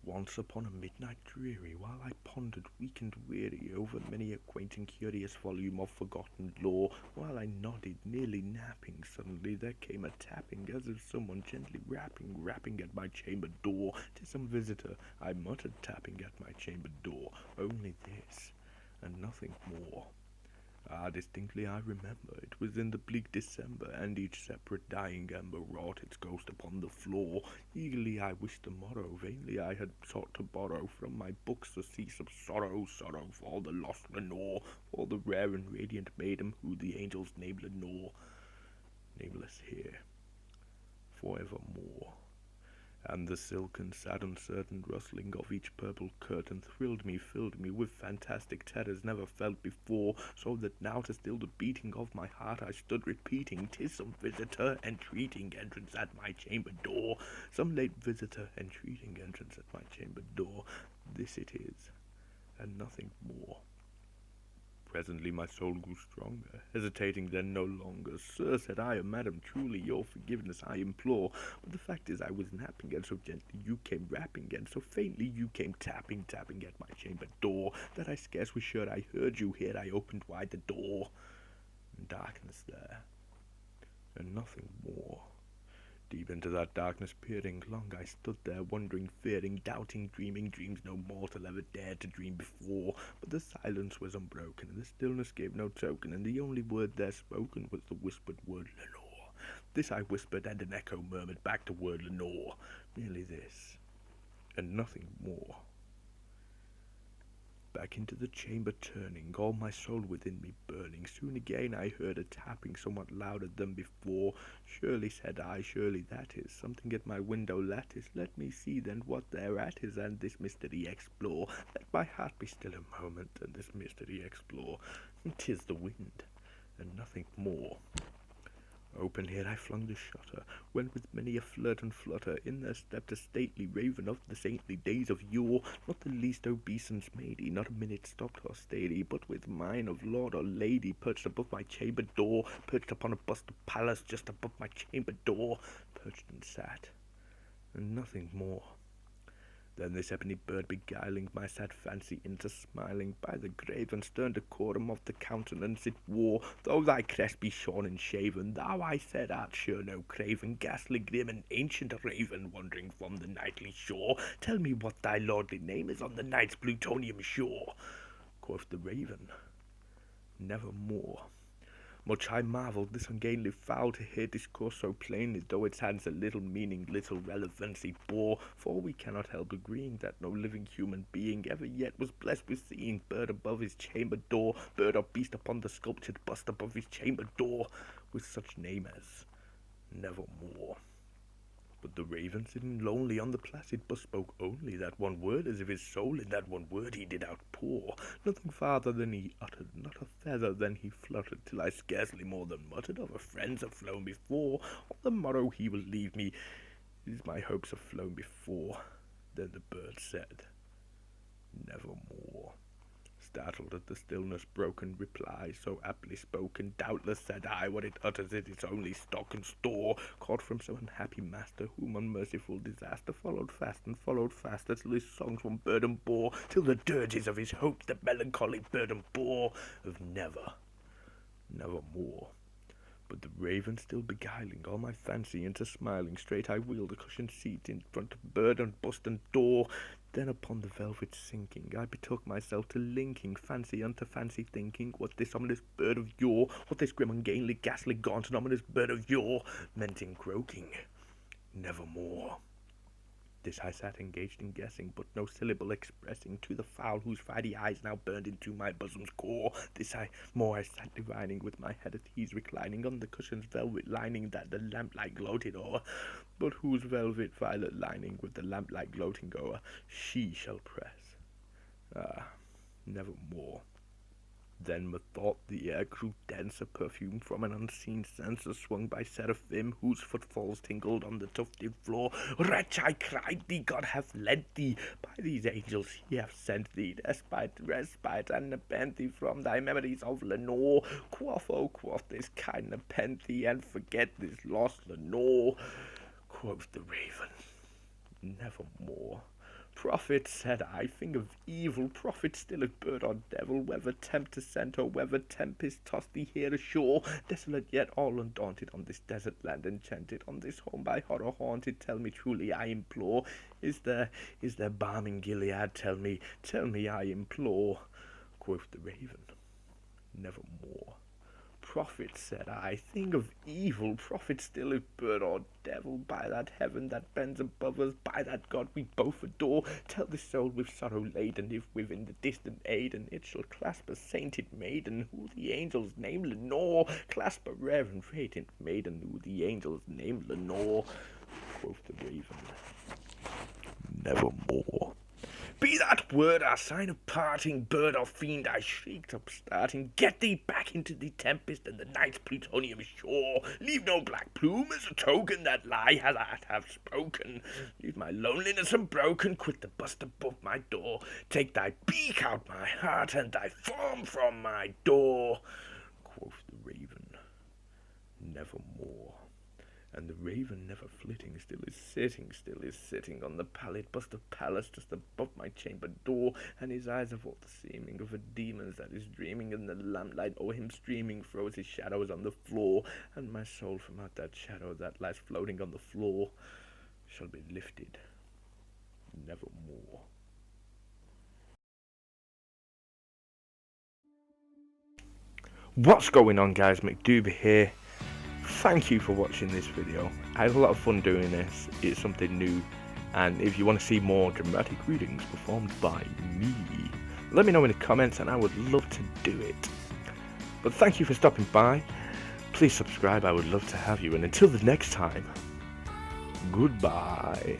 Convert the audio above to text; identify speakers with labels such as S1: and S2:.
S1: Once upon a midnight dreary, while I pondered weak and weary over many a quaint and curious volume of forgotten lore, while I nodded, nearly napping, suddenly there came a tapping, as of someone gently rapping at my chamber door. "'Tis some visitor," I muttered, tapping at my chamber door. "Only this, and nothing more." Distinctly I remember, it was in the bleak December, and each separate dying ember wrought its ghost upon the floor. Eagerly I wished the morrow, vainly I had sought to borrow from my books the cease of sorrow, sorrow for the lost Lenore, for the rare and radiant maiden who the angels name Lenore, nameless here, forevermore. And the silken, sad, uncertain rustling of each purple curtain thrilled me, filled me with fantastic terrors never felt before, so that now to still the beating of my heart I stood repeating, "'Tis some visitor entreating entrance at my chamber door, some late visitor entreating entrance at my chamber door. This it is, and nothing more." Presently my soul grew stronger, hesitating then no longer. "Sir," said I, "madam, truly your forgiveness I implore. But the fact is I was napping, and so gently you came rapping, and so faintly you came tapping at my chamber door, that I scarce was sure I heard you. Here I opened wide the door, and darkness there, and nothing more." Deep into that darkness peering, long I stood there, wondering, fearing, doubting, dreaming dreams no mortal ever dared to dream before. But the silence was unbroken, and the stillness gave no token, and the only word there spoken was the whispered word "Lenore." This I whispered, and an echo murmured back the word "Lenore." Merely this, and nothing more. Back into the chamber turning, all my soul within me burning, soon again I heard a tapping somewhat louder than before. "Surely," said I, "surely that is something at my window lattice. Let me see then what thereat is, and this mystery explore. Let my heart be still a moment, and this mystery explore. 'Tis the wind, and nothing more." Open here I flung the shutter, when with many a flirt and flutter in there stepped a stately raven of the saintly days of yore, not the least obeisance made he, not a minute stopped or stayed he, but with mine of lord or lady perched above my chamber door, perched upon a bust of Pallas just above my chamber door, perched and sat, and nothing more. Then this ebony bird beguiling my sad fancy into smiling, by the grave and stern decorum of the countenance it wore, "Though thy crest be shorn and shaven, thou," I said, "art sure no craven, ghastly grim and ancient raven, wandering from the nightly shore. Tell me what thy lordly name is on the night's Plutonian shore." Quoth the raven, "Nevermore." Much I marvelled this ungainly fowl to hear discourse so plainly, though its hands a little meaning, little relevance it bore. For we cannot help agreeing that no living human being ever yet was blessed with seeing bird above his chamber door, bird or beast upon the sculptured bust above his chamber door, with such name as Nevermore. But the raven, sitting lonely on the placid bust, spoke only that one word, as if his soul in that one word he did outpour. Nothing farther than he uttered, not a feather than he fluttered, till I scarcely more than muttered, "Other friends have flown before, on the morrow he will leave me, these my hopes have flown before." Then the bird said, "Nevermore." Startled at the stillness broken reply, so aptly spoken, "Doubtless," said I, "what it utters is its only stock and store, caught from some unhappy master, whom unmerciful disaster followed faster, till his songs one burden bore, till the dirges of his hopes the melancholy burden bore, of nevermore." But the raven still beguiling all my fancy into smiling, straight I wheeled a cushioned seat in front of bird and bust and door. Then upon the velvet sinking, I betook myself to linking fancy unto fancy, thinking what this ominous bird of yore, what this grim ungainly ghastly gaunt and ominous bird of yore meant in croaking "Nevermore." This I sat engaged in guessing, but no syllable expressing to the fowl whose fiery eyes now burned into my bosom's core. This I sat divining, with my head at ease reclining on the cushion's velvet lining that the lamplight gloated o'er, but whose velvet violet lining with the lamplight gloating o'er she shall press. Nevermore. Then methought the air grew dense, a perfume from an unseen censer swung by seraphim, whose footfalls tingled on the tufted floor. "Wretch," I cried, "thee God hath lent thee, by these angels he hath sent thee, respite, and nepenthe from thy memories of Lenore. Quoth this kind nepenthe, and forget this lost Lenore." Quoth the raven, "Nevermore. Prophet, said I, thing of evil, prophet still at bird or devil, whether tempter sent or whether tempest tossed thee here ashore, desolate yet all undaunted, on this desert land enchanted, on this home by horror haunted, tell me truly, I implore, is there balm in Gilead? Tell me, I implore. Quoth the raven, nevermore. Prophet, said I, thing of evil, prophet still if bird or devil, by that heaven that bends above us, by that God we both adore, tell this soul with sorrow laden, if within the distant Aidenn it shall clasp a sainted maiden, who the angels name Lenore, clasp a rare and radiant maiden, who the angels name Lenore. Quoth the raven, nevermore. Be that word our sign of parting, bird or fiend, I shrieked upstarting, get thee back into the tempest and the night's plutonium shore, leave no black plume as a token that lie has I have spoken, leave my loneliness unbroken, quit the bust above my door, take thy beak out my heart and thy form from my door. Quoth the raven, nevermore. And the raven, never flitting, still is sitting on the pallid bust of Pallas just above my chamber door, and his eyes have all the seeming of a demon's that is dreaming, and the lamplight o'er him streaming throws his shadows on the floor, and my soul from out that shadow that lies floating on the floor shall be lifted nevermore. What's going on, guys? McDooby here. Thank you for watching this video. I had a lot of fun doing this. It's something new, and if you want to see more dramatic readings performed by me, let me know in the comments and I would love to do it. But thank you for stopping by. Please subscribe, I would love to have you, and until the next time, goodbye.